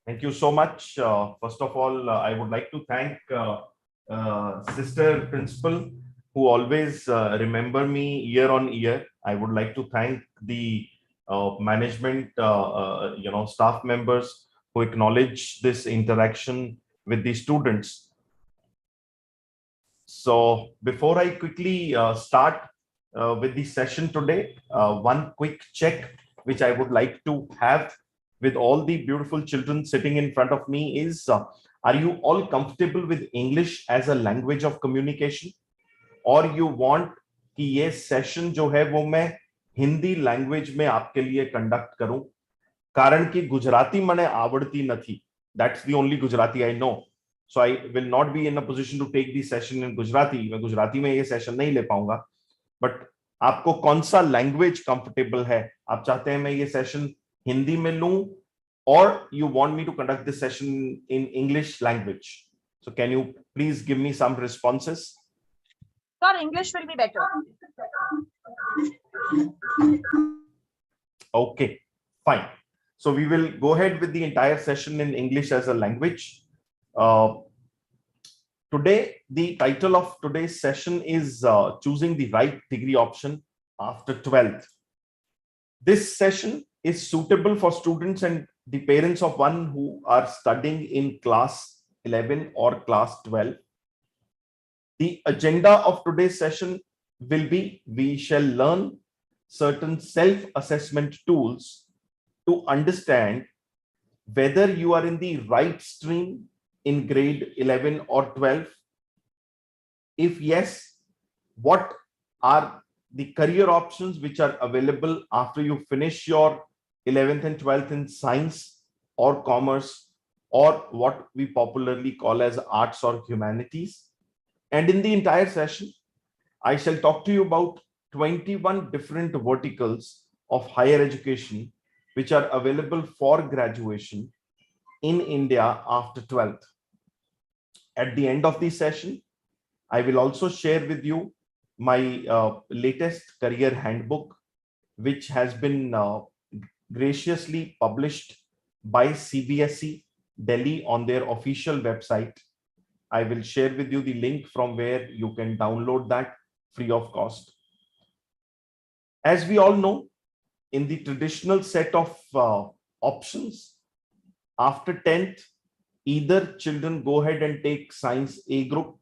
Thank you so much. First of all, I would like to thank Sister Principal, who always remember me year on year. I would like to thank the management, staff members who acknowledge this interaction with the students. So before I quickly start with the session today, one quick check which I would like to have with all the beautiful children sitting in front of me is, are you all comfortable with English as a language of communication? Or you want कि ये session जो है वो मैं Hindi language में आपके लिए conduct करूं? कारण कि गुजराती मने आवड़ती નથી. That's the only Gujarati I know. So I will not be in a position to take the session in Gujarati. मैं गुजराती में ये session नहीं ले पाऊंगा. But आपको कौन सा language comfortable है? आप चाहते हैं मैं ये session हिंदी में लूं, or you want me to conduct this session in English language? So can you please give me some responses? Sir, English will be better. Okay, fine. So we will go ahead with the entire session in English as a language. Today, the title of today's session is choosing the right degree option after 12th. This session is suitable for students and the parents of one who are studying in class 11 or class 12. The agenda of today's session will be, we shall learn certain self-assessment tools to understand whether you are in the right stream in grade 11 or 12. If yes, what are the career options which are available after you finish your 11th and 12th in science or commerce, or what we popularly call as arts or humanities. And in the entire session, I shall talk to you about 21 different verticals of higher education which are available for graduation in India after 12th. At the end of the session, I will also share with you my latest career handbook, which has been graciously published by CBSE Delhi on their official website. I will share with you the link from where you can download that free of cost. As we all know, in the traditional set of options, after 10th, either children go ahead and take science A group,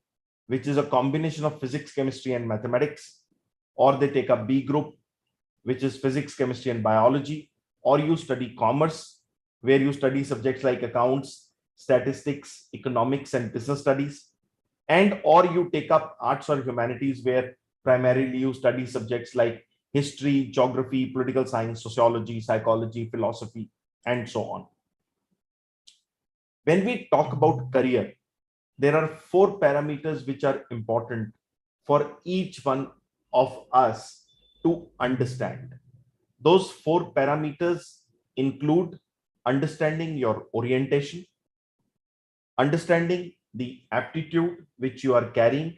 which is a combination of physics, chemistry, and mathematics, or they take a B group, which is physics, chemistry, and biology, or you study commerce, where you study subjects like accounts, statistics, economics, and business studies, and or you take up arts or humanities, where primarily you study subjects like history, geography, political science, sociology, psychology, philosophy, and so on. When we talk about career, there are 4 parameters which are important for each one of us to understand. Those 4 parameters include understanding your orientation, understanding the aptitude which you are carrying,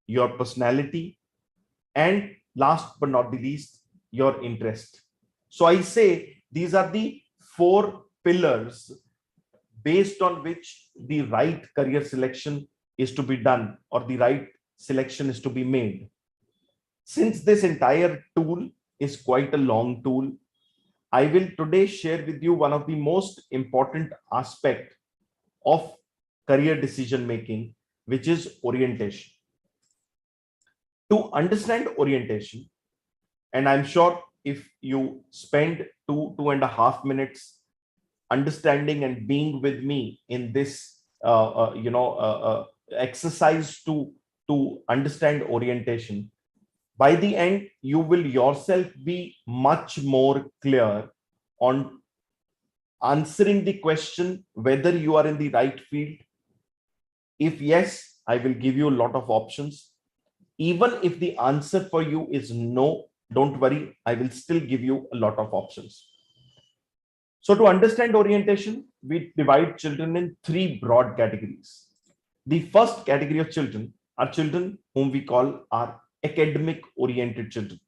your personality, and last but not the least, your interest. So I say these are the 4 pillars based on which the right career selection is to be done, or the right selection is to be made. Since this entire tool is quite a long tool, I will today share with you one of the most important aspects of career decision making, which is orientation. To understand orientation, and I'm sure if you spend 2.5 minutes understanding and being with me in this exercise to understand orientation, by the end you will yourself be much more clear on answering the question whether you are in the right field. If yes, I will give you a lot of options. Even if the answer for you is no, don't worry, I will still give you a lot of options. So to understand orientation, we divide children in 3 broad categories. The first category of children are children whom we call our academic oriented children.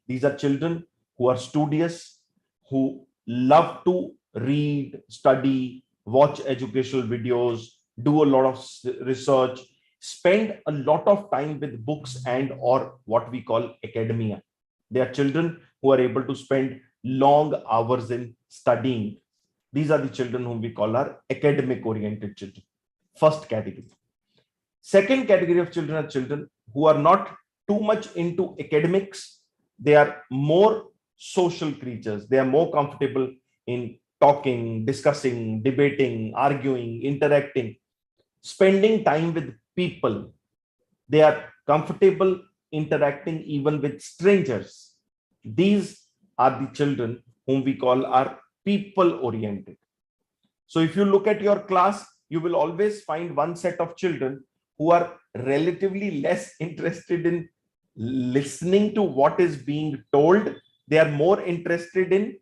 These are children who are studious, who love to read, study, watch educational videos, do a lot of research, spend a lot of time with books and or what we call academia. They are children who are able to spend long hours in studying. These are the children whom we call our academic oriented children. First category. Second category of children are children who are not too much into academics. They are more social creatures. They are more comfortable in talking, discussing, debating, arguing, interacting, spending time with people. They are comfortable interacting even with strangers. These are the children whom we call our people oriented. So if you look at your class, you will always find one set of children who are relatively less interested in listening to what is being told. They are more interested in,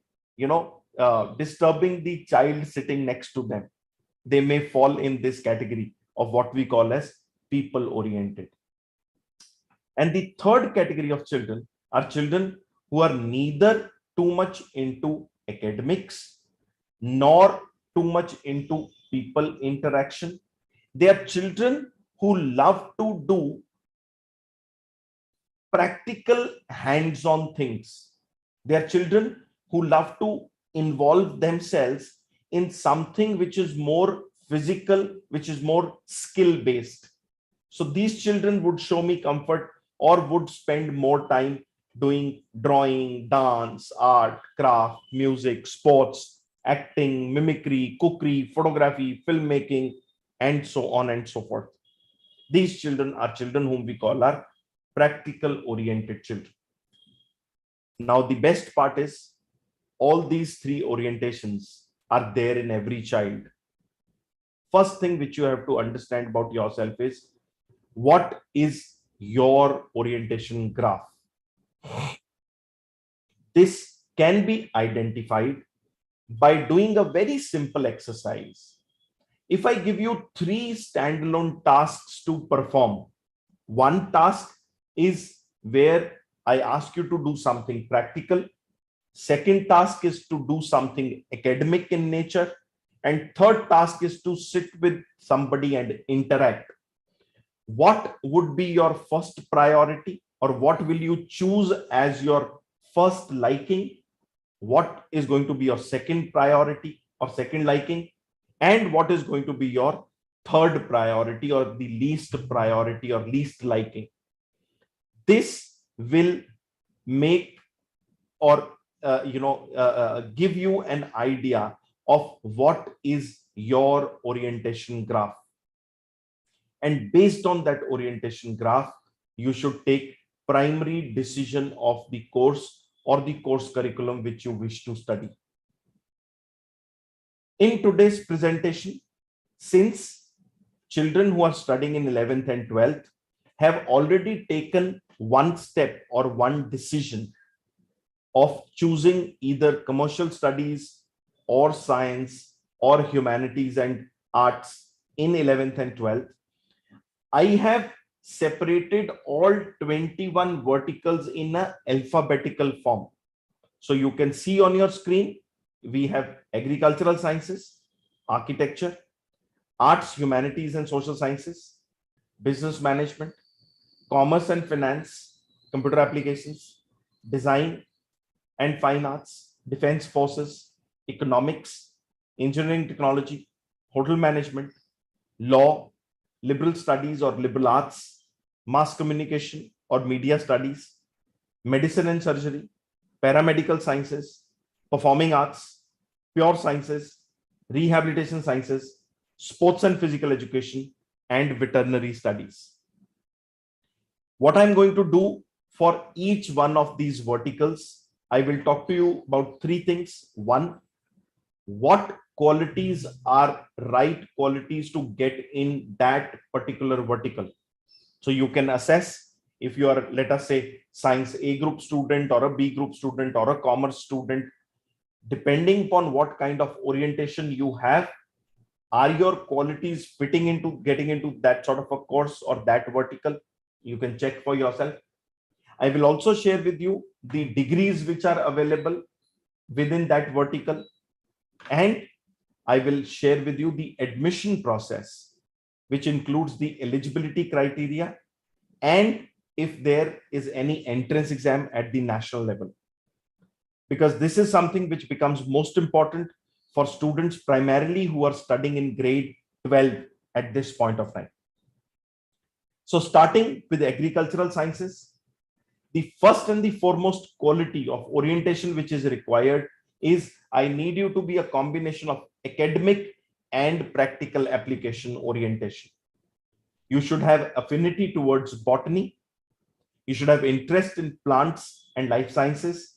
disturbing the child sitting next to them. They may fall in this category of what we call as people oriented. And the third category of children are children who are neither too much into academics nor too much into people interaction. They are children who love to do practical hands-on things. They are children who love to involve themselves in something which is more physical, which is more skill-based. So these children would show me comfort or would spend more time doing drawing, dance, art, craft, music, sports, acting, mimicry, cookery, photography, filmmaking, and so on and so forth. These children are children whom we call our practical oriented children. Now, the best part is all these three orientations are there in every child. First thing which you have to understand about yourself is what is your orientation graph. This can be identified by doing a very simple exercise. If I give you three standalone tasks to perform, one task is where I ask you to do something practical. Second task is to do something academic in nature. And third task is to sit with somebody and interact. What would be your first priority, or what will you choose as your first liking? What is going to be your second priority or second liking? And what is going to be your third priority or the least priority or least liking? This will make or give you an idea of what is your orientation graph. And based on that orientation graph, you should take primary decision of the course or the course curriculum which you wish to study. In today's presentation, since children who are studying in 11th and 12th have already taken one step or one decision of choosing either commercial studies or science or humanities and arts in 11th and 12th, I have separated all 21 verticals in an alphabetical form. So you can see on your screen, we have agricultural sciences, architecture, arts, humanities and social sciences, business management, commerce and finance, computer applications, design and fine arts, defense forces, economics, engineering technology, hotel management, law, liberal studies or liberal arts, mass communication or media studies, medicine and surgery, paramedical sciences, performing arts, pure sciences, rehabilitation sciences, sports and physical education, and veterinary studies. What I'm going to do for each one of these verticals, I will talk to you about three things. One, what qualities are right qualities to get in that particular vertical. So you can assess if you are, let us say, science A group student or a B group student or a commerce student, depending upon what kind of orientation you have, are your qualities fitting into getting into that sort of a course or that vertical? You can check for yourself. I will also share with you the degrees which are available within that vertical, and I will share with you the admission process, which includes the eligibility criteria and if there is any entrance exam at the national level, because this is something which becomes most important for students primarily who are studying in grade 12 at this point of time. So starting with agricultural sciences, the first and the foremost quality of orientation which is required is I need you to be a combination of academic and practical application orientation. You should have affinity towards botany. You should have interest in plants and life sciences,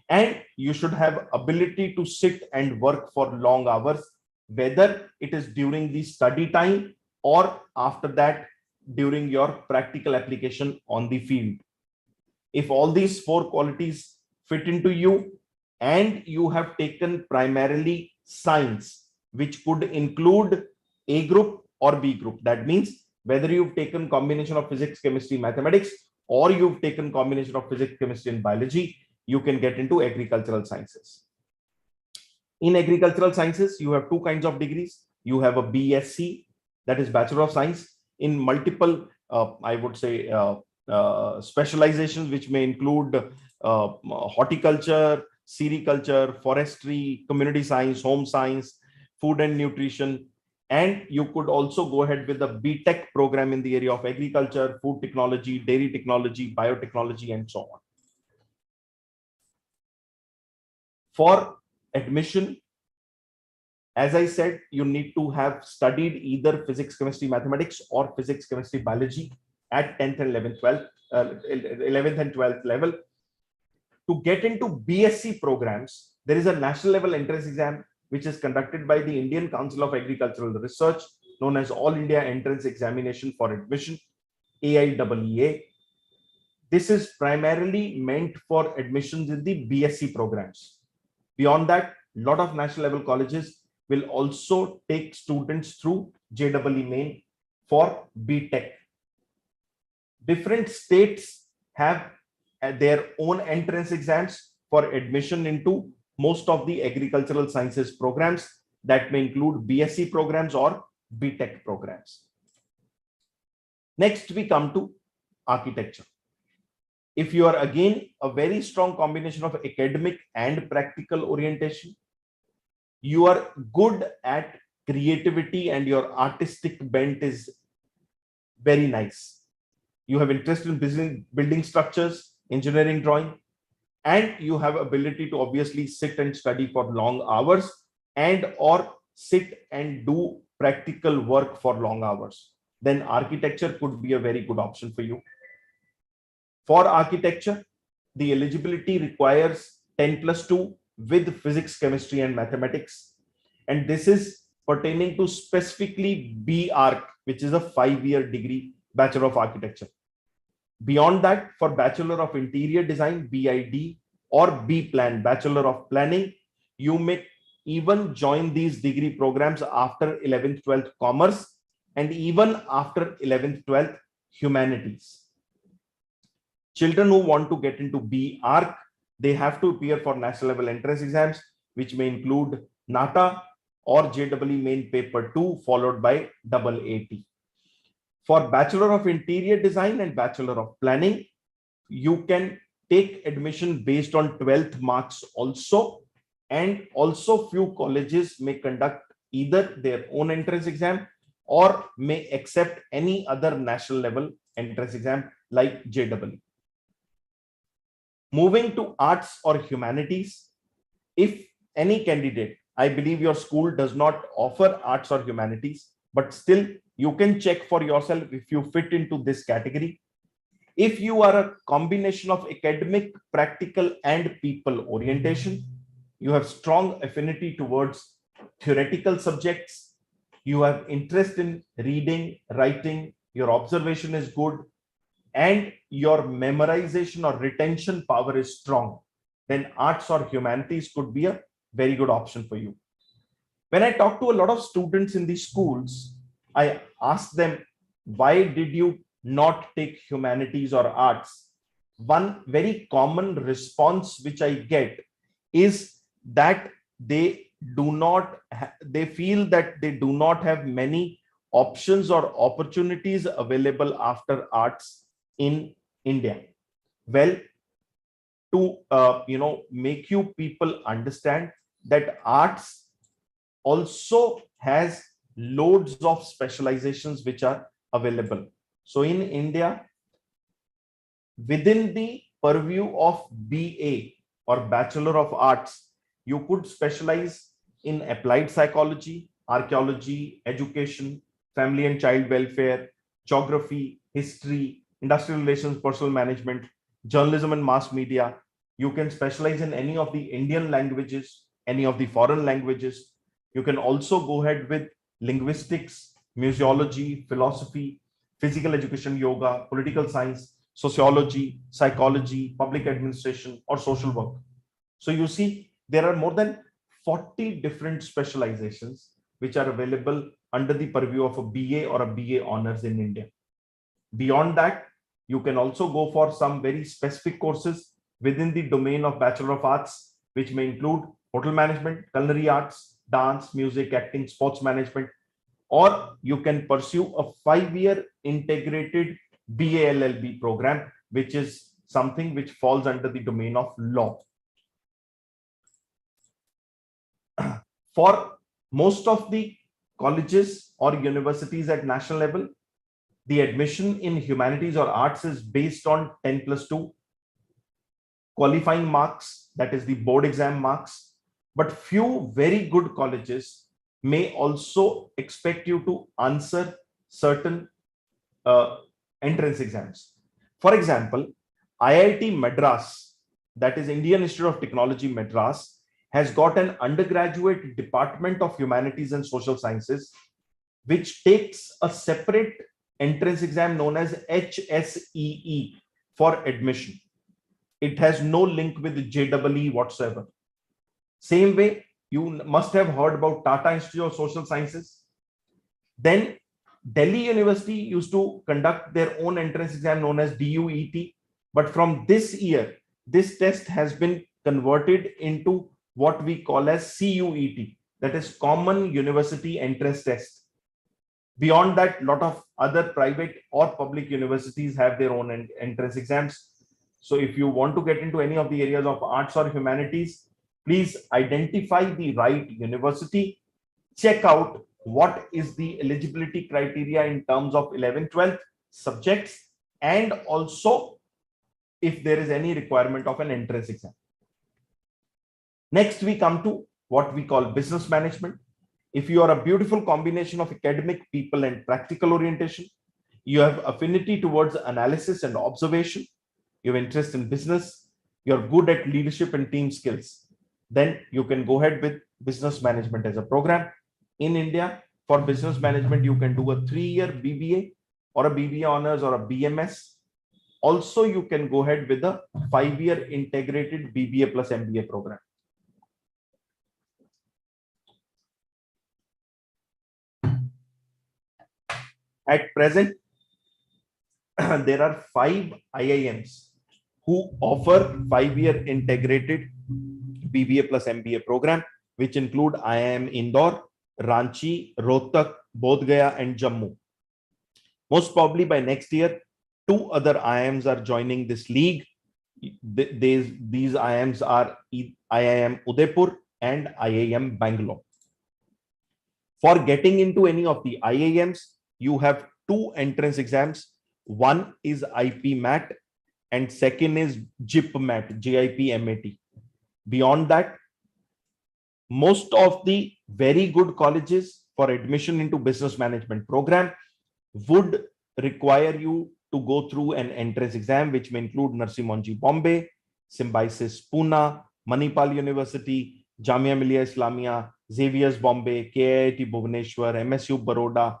and you should have ability to sit and work for long hours, whether it is during the study time or after that during your practical application on the field. If all these four qualities fit into you and you have taken primarily science, which could include A group or B group, that means whether you've taken combination of physics, chemistry, mathematics, or you've taken combination of physics, chemistry, and biology, you can get into agricultural sciences. In agricultural sciences, you have two kinds of degrees. You have a BSc, that is Bachelor of Science, in multiple, I would say, specializations, which may include horticulture, sericulture, forestry, community science, home science, food and nutrition. And you could also go ahead with the BTech program in the area of agriculture, food technology, dairy technology, biotechnology, and so on. For admission, as I said, you need to have studied either physics, chemistry, mathematics, or physics, chemistry, biology at 10th and 11th, 12th, 11th and 12th level. To get into BSc programs, there is a national level entrance exam which is conducted by the Indian Council of Agricultural Research, known as All India Entrance Examination for Admission, AIEEA. This is primarily meant for admissions in the BSc programs. Beyond that, a lot of national level colleges will also take students through JEE main for BTech. Different states have their own entrance exams for admission into most of the agricultural sciences programs that may include BSc programs or BTech programs. Next, we come to architecture. If you are again a very strong combination of academic and practical orientation, you are good at creativity and your artistic bent is very nice. You have interest in building structures, engineering drawing, and you have ability to obviously sit and study for long hours and or sit and do practical work for long hours, then architecture could be a very good option for you. For architecture, the eligibility requires 10+2 with physics, chemistry, and mathematics. And this is pertaining to specifically BArch, which is a 5-year degree, Bachelor of Architecture. Beyond that, for Bachelor of Interior Design, BID, or B-Plan, Bachelor of Planning, you may even join these degree programs after 11th, 12th Commerce, and even after 11th, 12th Humanities. Children who want to get into BArch, they have to appear for national level entrance exams, which may include NATA or JEE main paper 2 followed by AAT. For Bachelor of Interior Design and Bachelor of Planning, you can take admission based on 12th marks also, and also few colleges may conduct either their own entrance exam or may accept any other national level entrance exam like JEE. Moving to arts or humanities, if any candidate, I believe your school does not offer arts or humanities, but still you can check for yourself if you fit into this category. If you are a combination of academic, practical, and people orientation, you have strong affinity towards theoretical subjects, you have interest in reading, writing, your observation is good, and your memorization or retention power is strong, then arts or humanities could be a very good option for you. When I talk to a lot of students in these schools, I ask them, why did you not take humanities or arts? One very common response which I get is that they do not, they feel that they do not have many options or opportunities available after arts in India. Well, to make you people understand that arts also has loads of specializations which are available. So in India, within the purview of BA or Bachelor of Arts, you could specialize in applied psychology, archaeology, education, family and child welfare, geography, history, industrial relations, personal management, journalism and mass media. You can specialize in any of the Indian languages, any of the foreign languages. You can also go ahead with linguistics, museology, philosophy, physical education, yoga, political science, sociology, psychology, public administration, or social work. So you see, there are more than 40 different specializations which are available under the purview of a BA or a BA honors in India. Beyond that, you can also go for some very specific courses within the domain of Bachelor of Arts, which may include hotel management, culinary arts, dance, music, acting, sports management, or you can pursue a 5-year integrated BA-LLB program, which is something which falls under the domain of law. For most of the colleges or universities at national level, the admission in humanities or arts is based on 10+2 qualifying marks, that is the board exam marks. But few very good colleges may also expect you to answer certain entrance exams. For example, IIT Madras, that is Indian Institute of Technology Madras, has got an undergraduate department of humanities and social sciences, which takes a separate entrance exam known as HSEE for admission. It has no link with JEE whatsoever. Same way, you must have heard about Tata Institute of Social Sciences. Then Delhi University used to conduct their own entrance exam known as DUET. But from this year, this test has been converted into what we call as CUET, that is Common University Entrance Test. Beyond that, a lot of other private or public universities have their own entrance exams. So if you want to get into any of the areas of arts or humanities, please identify the right university, check out what is the eligibility criteria in terms of 11th, 12th subjects, and also if there is any requirement of an entrance exam. Next, we come to what we call business management. If you are a beautiful combination of academic people and practical orientation, you have affinity towards analysis and observation, you have interest in business, you're good at leadership and team skills, then you can go ahead with business management as a program. In India, for business management, you can do a 3-year BBA or a BBA honors or a BMS. Also, you can go ahead with a 5-year integrated BBA plus MBA program. At present, there are 5 IIMs who offer 5-year integrated BBA plus MBA program, which include IIM Indore, Ranchi, Rohtak, Bodh Gaya, and Jammu. Most probably by next year, 2 other IIMs are joining this league. These IIMs are IIM Udaipur and IIM Bangalore. For getting into any of the IIMs, you have 2 entrance exams. One is IP MAT and second is JIP MAT, JIP MAT. Beyond that, most of the very good colleges for admission into business management program would require you to go through an entrance exam, which may include Narsi Monji Bombay, Symbiosis Pune, Manipal University, Jamia Millia Islamia, Xavier's Bombay, KIIT Bhubaneswar, MSU Baroda,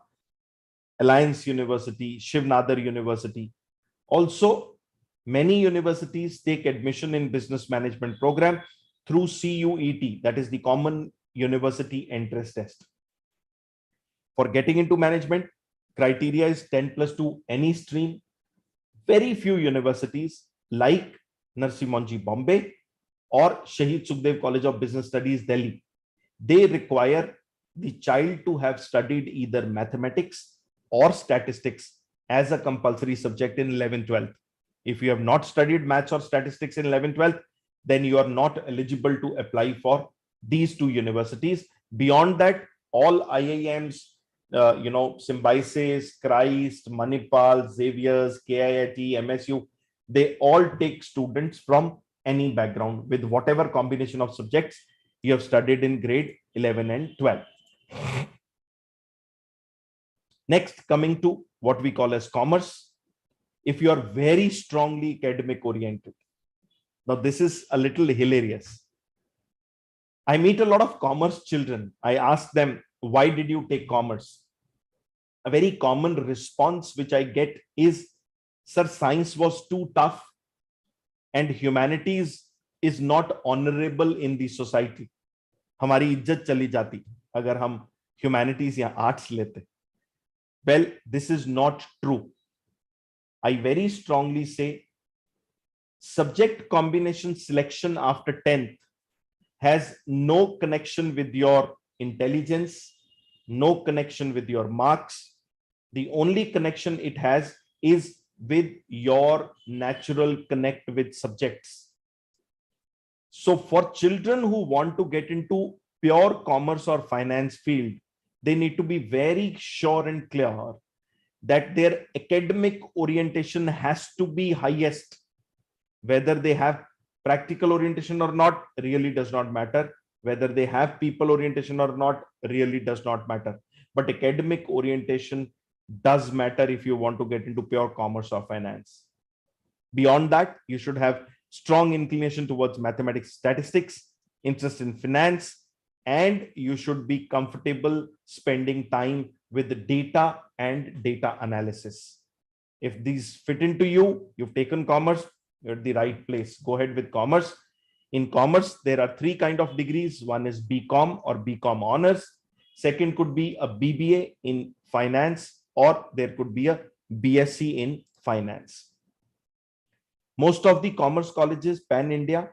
Alliance University, Shiv Nadar University. Also, many universities take admission in business management program through CUET, that is the Common University Entrance Test. For getting into management, criteria is 10+2 any stream. Very few universities like Narsi Monji Bombay or Shahid Sukhdev College of Business Studies, Delhi, they require the child to have studied either mathematics or statistics as a compulsory subject in 11th, 12th. If you have not studied maths or statistics in 11th, 12th, then you are not eligible to apply for these two universities. Beyond that, all IIMs, Symbiosis, Christ, Manipal, Xavier's, KIIT, MSU, they all take students from any background with whatever combination of subjects you have studied in grade 11 and 12. Next, coming to what we call as commerce. If you are very strongly academic oriented, now this is a little hilarious. I meet a lot of commerce children. I ask them, why did you take commerce? A very common response which I get is, sir, science was too tough and humanities is not honorable in the society. हमारी इज्जत चली जाती अगर हम humanities या arts लेते. Well, this is not true. I very strongly say subject combination selection after 10th has no connection with your intelligence, no connection with your marks. The only connection it has is with your natural connect with subjects. So for children who want to get into pure commerce or finance field, they need to be very sure and clear that their academic orientation has to be highest. Whether they have practical orientation or not really does not matter. Whether they have people orientation or not really does not matter. But academic orientation does matter if you want to get into pure commerce or finance. Beyond that, you should have strong inclination towards mathematics, statistics, interest in finance, and you should be comfortable spending time with the data and data analysis. If these fit into you, you've taken commerce, you're at the right place. Go ahead with commerce. In commerce, there are three kinds of degrees. One is BCom or BCom honors. Second could be a BBA in finance, or there could be a BSc in finance. Most of the commerce colleges pan India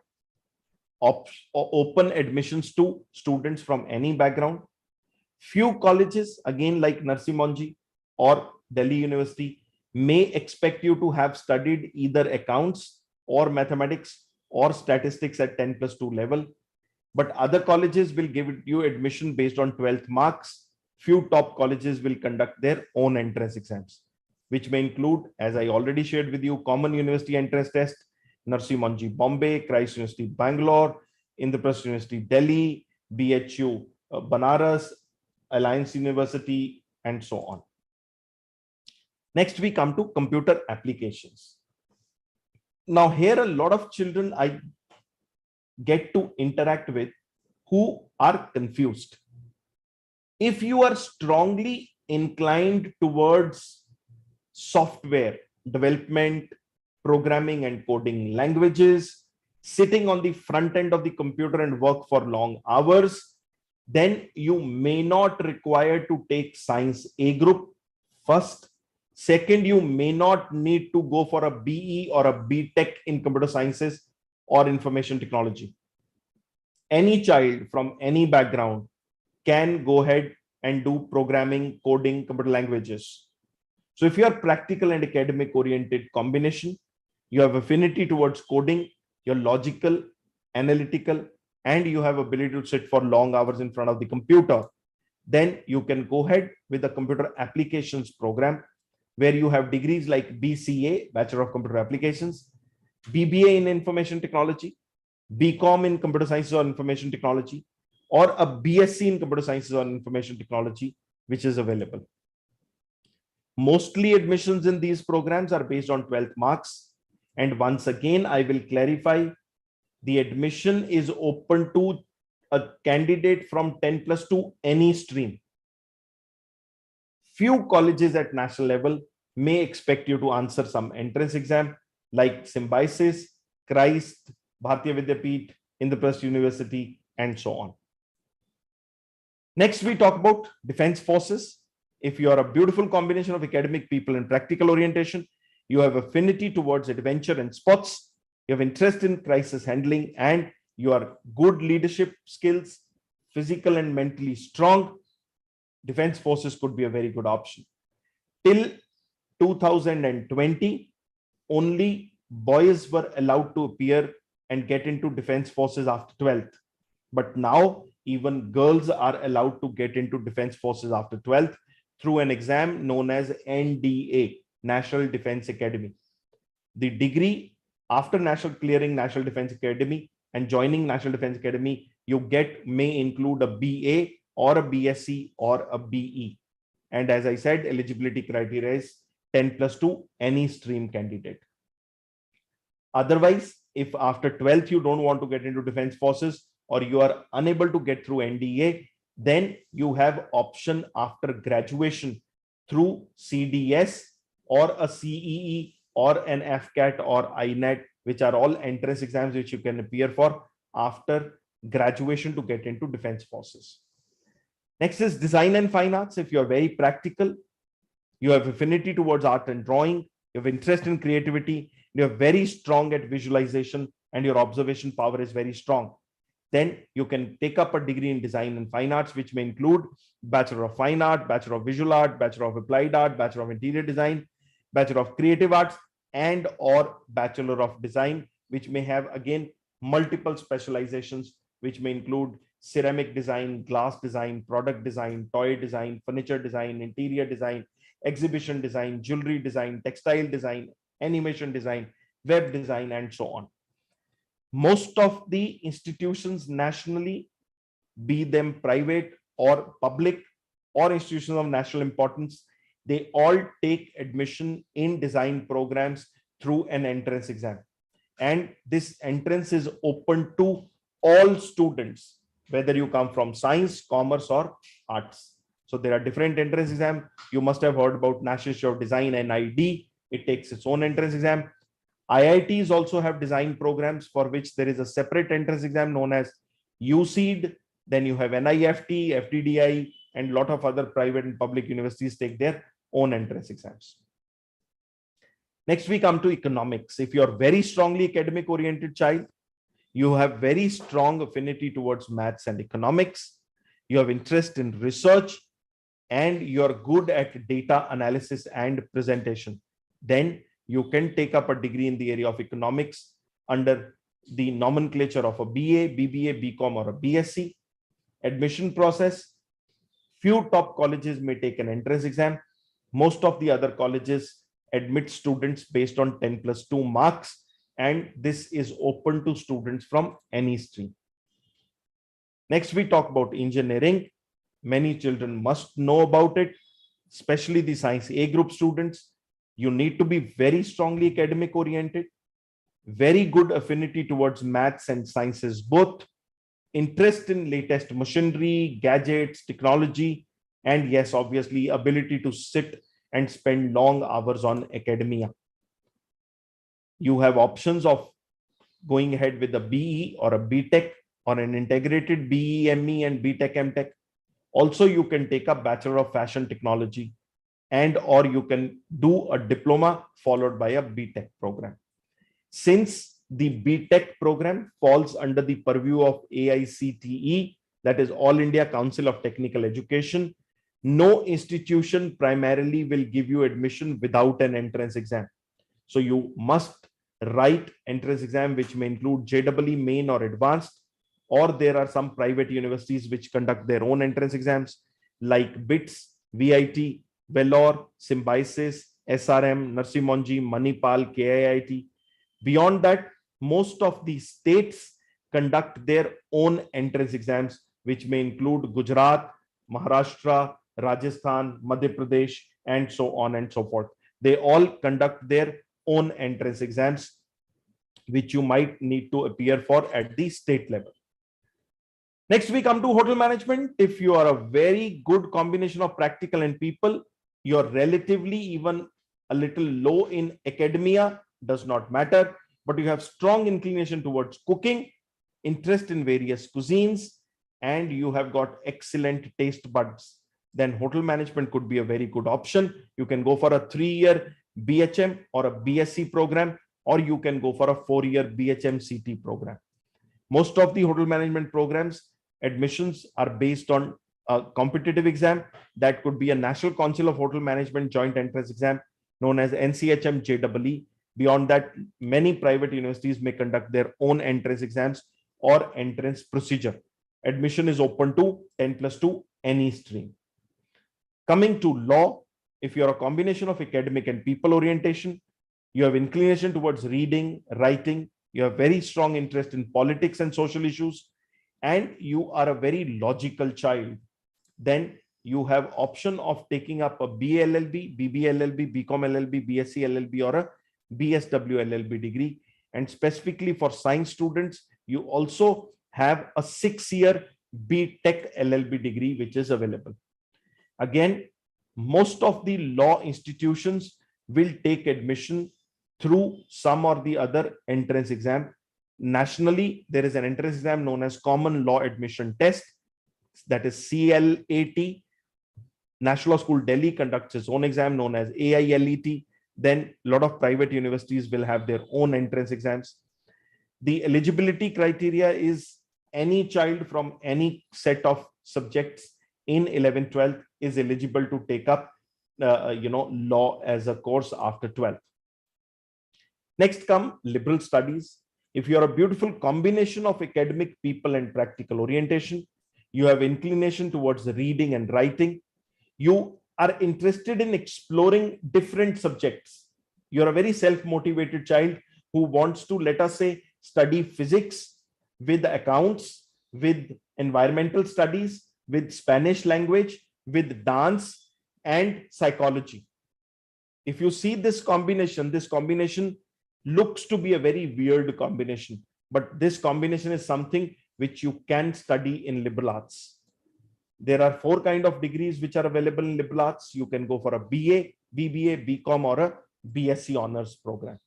open admissions to students from any background. Few colleges, again like Narsi Monji or Delhi University, may expect you to have studied either accounts or mathematics or statistics at 10+2 level. But other colleges will give you admission based on 12th marks. Few top colleges will conduct their own entrance exams, which may include, as I already shared with you, Common University Entrance Test, Narsi Monji Bombay, Christ University Bangalore, Indraprasth University Delhi, BHU Banaras, Alliance University, and so on. Next, we come to computer applications. Now, here a lot of children I get to interact with who are confused. If you are strongly inclined towards software development, programming and coding languages, sitting on the front end of the computer and work for long hours, then you may not require to take science A group first. Second, you may not need to go for a BE or a BTech in computer sciences or information technology. Any child from any background can go ahead and do programming, coding, computer languages. So if you are practical and academic oriented combination, you have affinity towards coding, you're logical, analytical, and you have ability to sit for long hours in front of the computer, then you can go ahead with the computer applications program, where you have degrees like BCA, Bachelor of Computer Applications, BBA in Information Technology, BCom in Computer Sciences or Information Technology, or a BSc in Computer Sciences or Information Technology, which is available. Mostly admissions in these programs are based on 12th marks. And once again, I will clarify, the admission is open to a candidate from 10+2 any stream. Few colleges at national level may expect you to answer some entrance exam like Symbiosis, Christ, Bharatiya Vidyapeeth, Indraprasth University, and so on. Next, we talk about defense forces. If you are a beautiful combination of academic people and practical orientation, you have affinity towards adventure and sports, you have interest in crisis handling, and you are good leadership skills, physical and mentally strong, defense forces could be a very good option. Till 2020, only boys were allowed to appear and get into defense forces after 12th. But now even girls are allowed to get into defense forces after 12th through an exam known as NDA, National Defense Academy. The degree after clearing National Defense Academy and joining National Defense Academy, you get may include a BA or a BSc or a BE. And as I said, eligibility criteria is 10+2, any stream candidate. Otherwise, if after 12th you don't want to get into defense forces or you are unable to get through NDA, then you have option after graduation through CDS or a CEE or an FCAT or INET, which are all entrance exams which you can appear for after graduation to get into defense forces. Next is design and fine arts. If you are very practical, you have affinity towards art and drawing, you have interest in creativity, you are very strong at visualization, and your observation power is very strong, then you can take up a degree in design and fine arts, which may include Bachelor of Fine Art, Bachelor of Visual Art, Bachelor of Applied Art, Bachelor of Interior Design, Bachelor of Creative Arts, and or Bachelor of Design, which may have again multiple specializations, which may include ceramic design, glass design, product design, toy design, furniture design, interior design, exhibition design, jewelry design, textile design, animation design, web design, and so on. Most of the institutions nationally, be them private or public or institutions of national importance, they all take admission in design programs through an entrance exam. And this entrance is open to all students, whether you come from science, commerce, or arts. So there are different entrance exams. You must have heard about National Institute of Design, NID. It takes its own entrance exam. IITs also have design programs for which there is a separate entrance exam known as UCED. Then you have NIFT, FTDI, and a lot of other private and public universities take their own entrance exams. Next, we come to economics. If you are very strongly academic oriented child, you have very strong affinity towards maths and economics, you have interest in research, and you're good at data analysis and presentation, then you can take up a degree in the area of economics under the nomenclature of a BA, BBA, BCom, or a BSc. Admission process: few top colleges may take an entrance exam. Most of the other colleges admit students based on 10+2 marks, and this is open to students from any stream. Next, we talk about engineering. Many children must know about it, especially the science A group students. You need to be very strongly academic oriented, very good affinity towards maths and sciences both, interest in latest machinery, gadgets, technology, and yes, obviously, ability to sit and spend long hours on academia. You have options of going ahead with a BE or a BTech or an integrated BE, ME, and BTech, MTech. Also, you can take up Bachelor of Fashion Technology, and or you can do a diploma followed by a BTech program. Since the BTech program falls under the purview of AICTE, that is All India Council of Technical Education, no institution primarily will give you admission without an entrance exam. So you must write entrance exam, which may include JEE main or advanced, or there are some private universities which conduct their own entrance exams like BITS, VIT, Vellore, Symbiosis, SRM, Narsi Monji, Manipal, KIIT. Beyond that, most of the states conduct their own entrance exams, which may include Gujarat, Maharashtra, Rajasthan, Madhya Pradesh, and so on and so forth. They all conduct their own entrance exams, which you might need to appear for at the state level. Next, we come to hotel management. If you are a very good combination of practical and people, you're relatively even a little low in academia, does not matter, but you have strong inclination towards cooking, interest in various cuisines, and you have got excellent taste buds, then hotel management could be a very good option. You can go for a 3-year BHM or a BSc program, or you can go for a 4-year BHM CT program. Most of the hotel management programs admissions are based on a competitive exam. That could be a National Council of Hotel Management joint entrance exam known as NCHM JEE. Beyond that, many private universities may conduct their own entrance exams or entrance procedure. Admission is open to 10+2 any stream. Coming to law, if you're a combination of academic and people orientation, you have inclination towards reading, writing, you have very strong interest in politics and social issues, and you are a very logical child, then you have option of taking up a BA LLB, BB LLB, BCom LLB, BSc LLB, or a BSW LLB degree. And specifically for science students, you also have a 6-year B.Tech LLB degree, which is available. Again, most of the law institutions will take admission through some or the other entrance exam. Nationally, there is an entrance exam known as Common Law Admission Test, that is CLAT. National Law School Delhi conducts its own exam known as AILET. Then a lot of private universities will have their own entrance exams. The eligibility criteria is any child from any set of subjects in 11th, 12th is eligible to take up law as a course after 12th. Next come liberal studies. If you are a beautiful combination of academic, people, and practical orientation, you have inclination towards reading and writing, you are interested in exploring different subjects, you're a very self-motivated child who wants to, let us say, study physics with accounts, with environmental studies, with Spanish language, with dance and psychology. If you see this combination looks to be a very weird combination, but this combination is something which you can study in liberal arts. There are 4 kinds of degrees which are available in liberal arts. You can go for a BA, BBA, BCom, or a BSc honors program.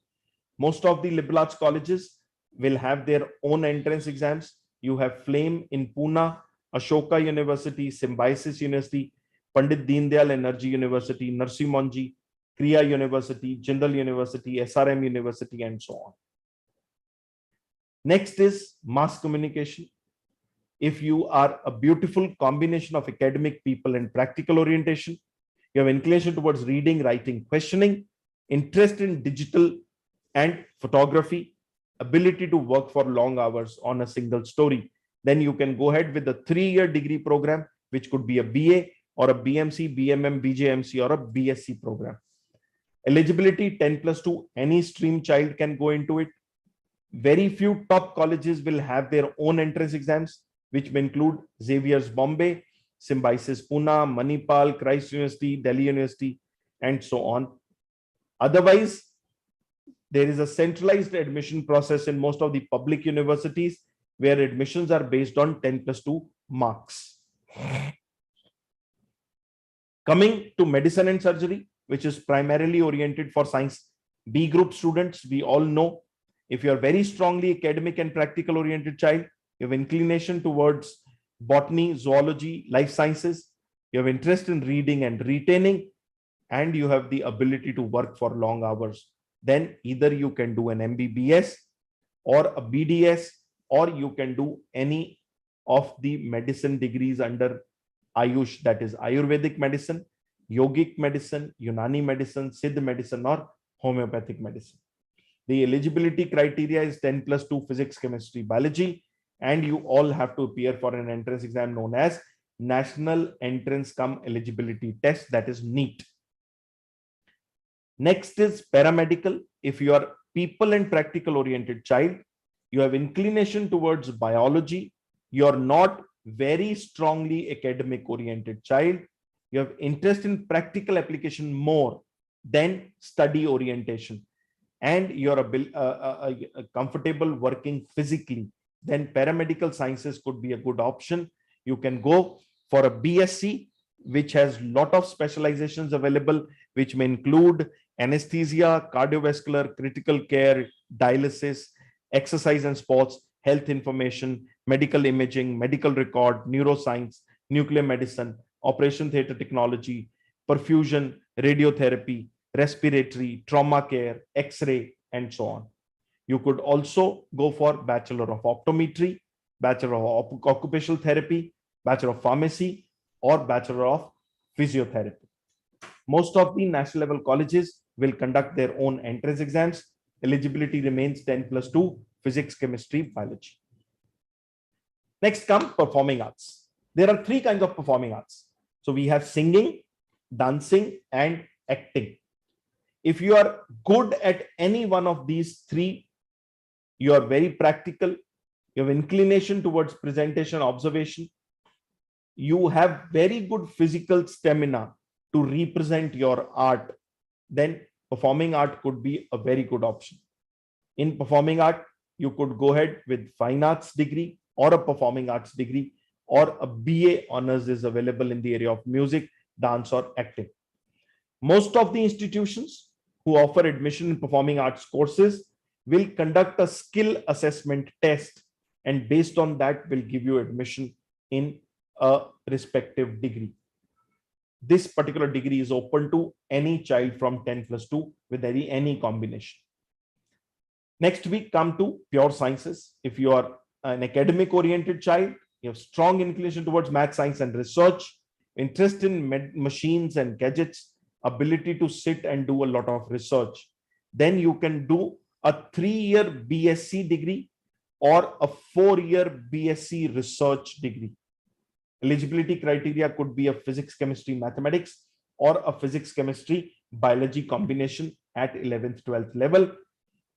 Most of the liberal arts colleges will have their own entrance exams. You have Flame in Pune, Ashoka University, Symbiosis University, Pandit Deendayal Energy University, Narsi Monji, Kriya University, Jindal University, SRM University, and so on. Next is mass communication. If you are a beautiful combination of academic, people, and practical orientation, you have inclination towards reading, writing, questioning, interest in digital and photography, ability to work for long hours on a single story, then you can go ahead with a 3-year degree program, which could be a BA or a BMC, BMM, BJMC, or a BSc program. Eligibility 10+2, any stream child can go into it. Very few top colleges will have their own entrance exams, which may include Xavier's Bombay, Symbiosis Pune, Manipal, Christ University, Delhi University, and so on. Otherwise, there is a centralized admission process in most of the public universities where admissions are based on 10+2 marks. Coming to medicine and surgery, which is primarily oriented for science B group students, we all know if you are very strongly academic and practical oriented child, you have inclination towards botany, zoology, life sciences, you have interest in reading and retaining, and you have the ability to work for long hours, then either you can do an MBBS or a BDS, or you can do any of the medicine degrees under Ayush, that is Ayurvedic medicine, Yogic medicine, Unani medicine, Siddha medicine, or homeopathic medicine. The eligibility criteria is 10+2 physics, chemistry, biology, and you all have to appear for an entrance exam known as National Entrance Cum Eligibility Test, that is NEET. Next is paramedical. If you are people and practical oriented child, you have inclination towards biology, you are not very strongly academic oriented child, you have interest in practical application more than study orientation, and you're comfortable working physically, then paramedical sciences could be a good option. You can go for a BSc, which has lot of specializations available, which may include anesthesia, cardiovascular, critical care, dialysis, exercise and sports, health information, medical imaging, medical record, neuroscience, nuclear medicine, operation theater technology, perfusion, radiotherapy, respiratory, trauma care, X-ray, and so on. You could also go for Bachelor of Optometry, Bachelor of Occupational Therapy, Bachelor of Pharmacy, or Bachelor of Physiotherapy. Most of the national level colleges will conduct their own entrance exams. Eligibility remains 10+2, physics, chemistry, biology. Next come performing arts. There are three kinds of performing arts. So we have singing, dancing, and acting. If you are good at any one of these three, you are very practical, you have inclination towards presentation, observation, you have very good physical stamina to represent your art, then performing art could be a very good option. In performing art, you could go ahead with fine arts degree or a performing arts degree, or a BA honors is available in the area of music, dance, or acting. Most of the institutions who offer admission in performing arts courses will conduct a skill assessment test, and based on that will give you admission in a respective degree. This particular degree is open to any child from 10+2 with any combination. Next we come to pure sciences. If you are an academic oriented child, you have strong inclination towards math, science, and research, interest in machines and gadgets, ability to sit and do a lot of research, then you can do a 3-year BSc degree or a 4-year BSc research degree. Eligibility criteria could be a physics, chemistry, mathematics, or a physics, chemistry, biology combination at 11th, 12th level.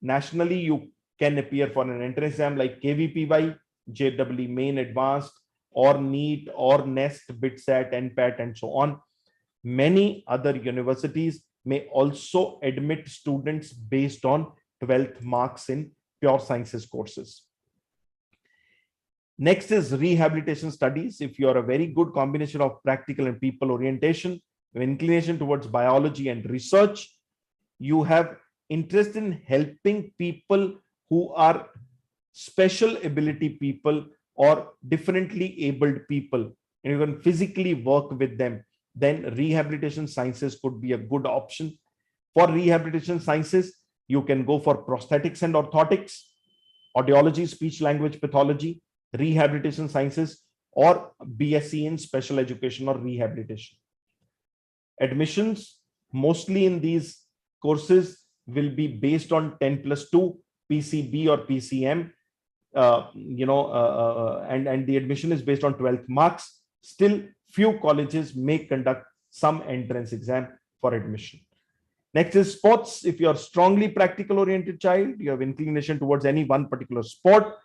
Nationally, you can appear for an entrance exam like KVPY, JEE Main Advanced, or NEET, or NEST, BITSAT, NPAT, and so on. Many other universities may also admit students based on 12th marks in pure sciences courses. Next is rehabilitation studies. If you are a very good combination of practical and people orientation, inclination towards biology and research, you have interest in helping people who are special ability people or differently abled people, and you can physically work with them, then rehabilitation sciences could be a good option. For rehabilitation sciences, you can go for prosthetics and orthotics, audiology, speech language pathology, rehabilitation sciences, or BSc in special education or rehabilitation. Admissions mostly in these courses will be based on 10+2 PCB or PCM, and the admission is based on 12th marks. Still, few colleges may conduct some entrance exam for admission. Next is sports. If you are strongly practical oriented child, you have inclination towards any one particular sport,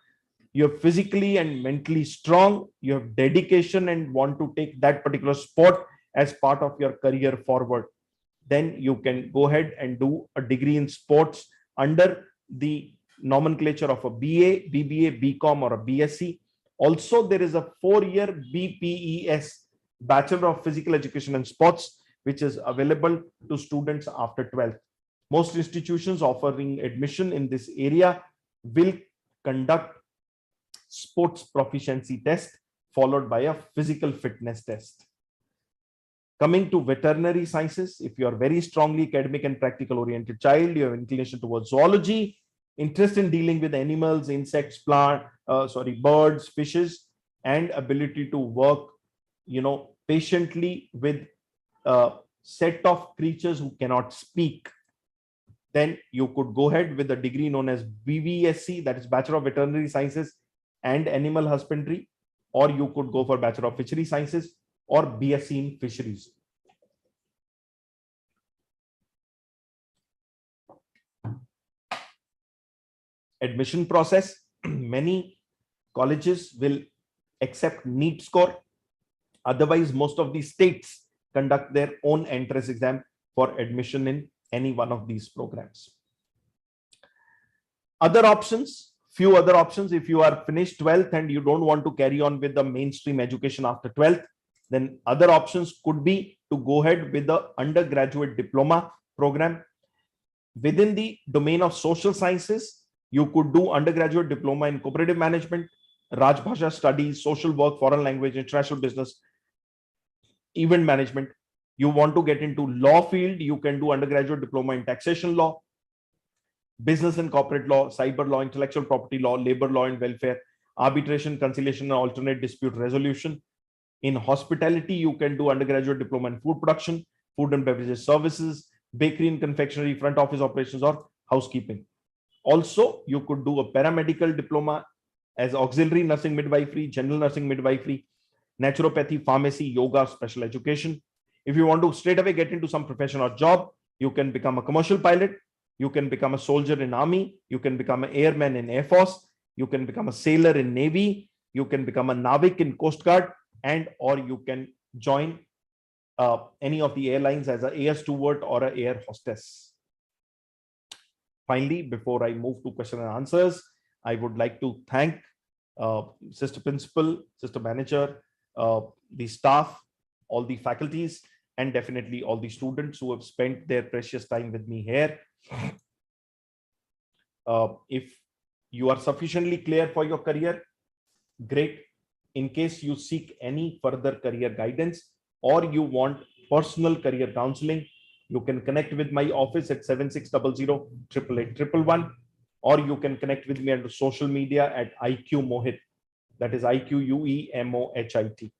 you're physically and mentally strong, you have dedication and want to take that particular sport as part of your career forward, then you can go ahead and do a degree in sports under the nomenclature of a BA, BBA, BCom, or a BSc. Also, there is a 4-year BPES, Bachelor of Physical Education and Sports, which is available to students after 12th. Most institutions offering admission in this area will conduct sports proficiency test followed by a physical fitness test. Coming to veterinary sciences, if you are very strongly academic and practical oriented child, you have inclination towards zoology, interest in dealing with animals, insects, birds, fishes, and ability to work, patiently with a set of creatures who cannot speak, then you could go ahead with a degree known as BVSC, that is Bachelor of Veterinary Sciences and Animal Husbandry, or you could go for Bachelor of Fishery Sciences or BSc in Fisheries. Admission process, many colleges will accept NEET score. Otherwise, most of the states conduct their own entrance exam for admission in any one of these programs. Other options, few other options. If you are finished 12th and you don't want to carry on with the mainstream education after 12th, then other options could be to go ahead with the undergraduate diploma program. Within the domain of social sciences, you could do undergraduate diploma in cooperative management, Rajbhasha studies, social work, foreign language, international business, event management. You want to get into law field, you can do undergraduate diploma in taxation law. business and corporate law, cyber law, intellectual property law, labor law and welfare, arbitration, conciliation, and alternate dispute resolution. In hospitality, you can do undergraduate diploma in food production, food and beverages services, bakery and confectionery, front office operations, or housekeeping. Also, you could do a paramedical diploma as auxiliary nursing midwifery, general nursing midwifery, naturopathy, pharmacy, yoga, special education. If you want to straight away get into some profession or job, you can become a commercial pilot, you can become a soldier in army, you can become an airman in Air Force, you can become a sailor in Navy, you can become a Navik in Coast Guard, and or you can join any of the airlines as an air steward or an air hostess. Finally, before I move to question and answers, I would like to thank Sister Principal, Sister Manager, the staff, all the faculties, and definitely all the students who have spent their precious time with me here. If you are sufficiently clear for your career, great. In case you seek any further career guidance or you want personal career counseling, you can connect with my office at 7600-888-111, or you can connect with me on social media at IQ Mohit. That is IQUEMOHIT.